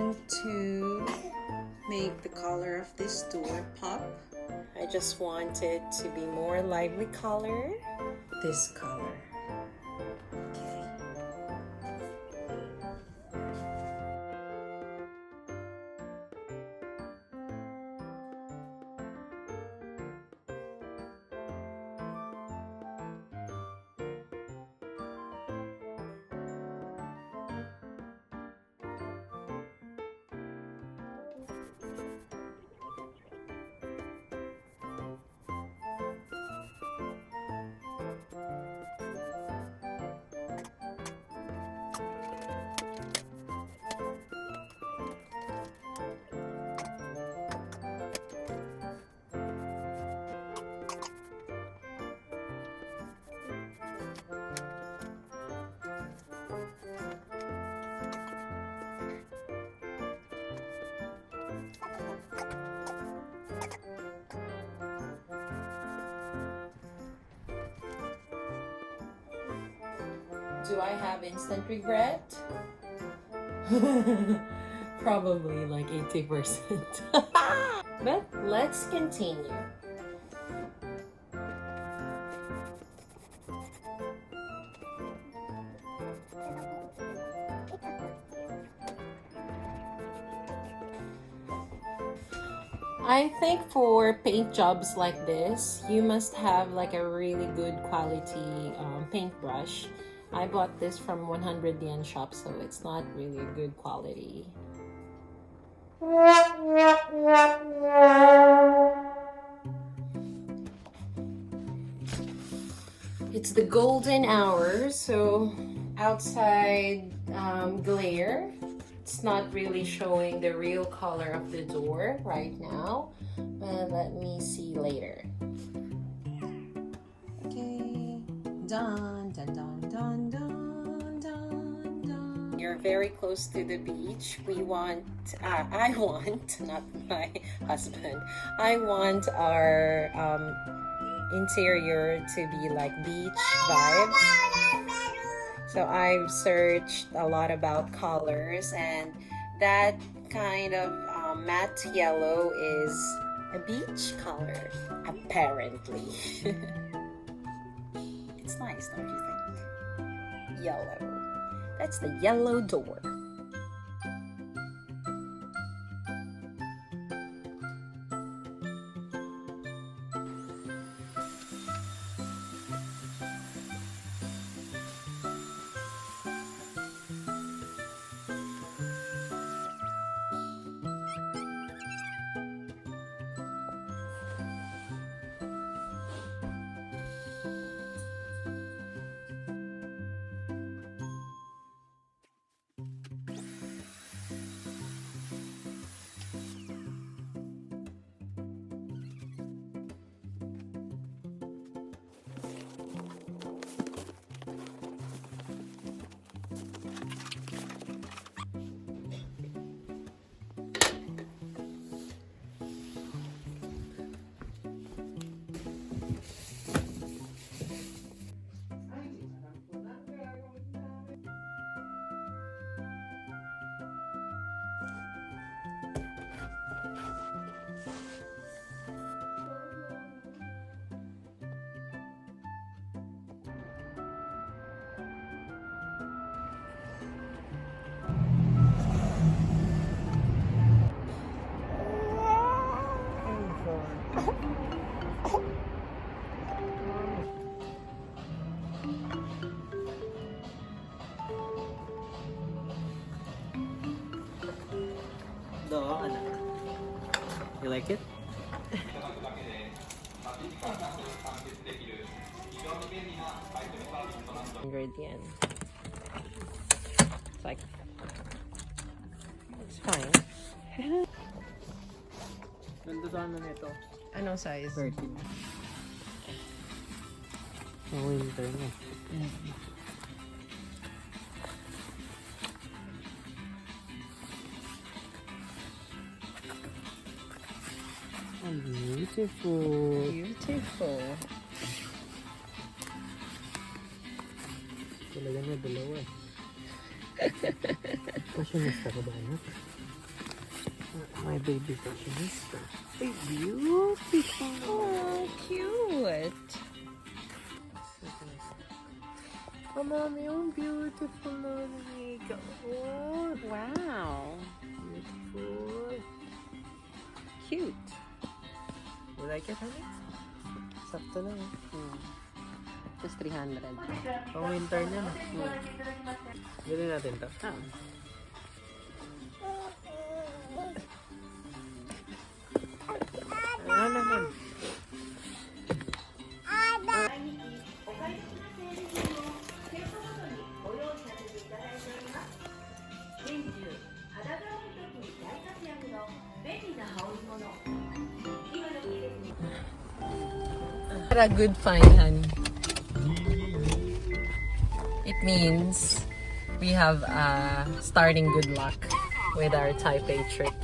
going to make the color of this door pop. I just want it to be more lively color. This color. Okay. Do I have instant regret? Probably like 80%. But let's continue. I think for paint jobs like this, you must have like a really good quality paintbrush. I bought this from 100 yen shop, so it's not really good quality. It's the golden hour, so outside glare. It's not really showing the real color of the door right now, but let me see later. Okay. Done, done, done, done, done, done, done. You're very close to the beach. I want, not my husband, I want our interior to be like beach vibes. So I've searched a lot about colors, and that kind of matte yellow is a beach color, apparently. It's nice, don't you think? Yellow. That's the yellow door. You like it? 100 yen. It's like, it's fine. Ganda sana nito. Anong size? 13. Ang winter na. Beautiful. Beautiful. Talaga na dalawa. Fashionista ka ba, anak? My baby fashionista. Ay, beautiful. Oh, cute. Oh, mommy, yung beautiful na naniga. Oh, Wow. beautiful. Cute. You like it, honey? Sakto lang. Just 300. Pang winter niya na. Bili natin to. Oh. Ano naman? What a good find, honey. It means we have starting good luck with our Taipei trip.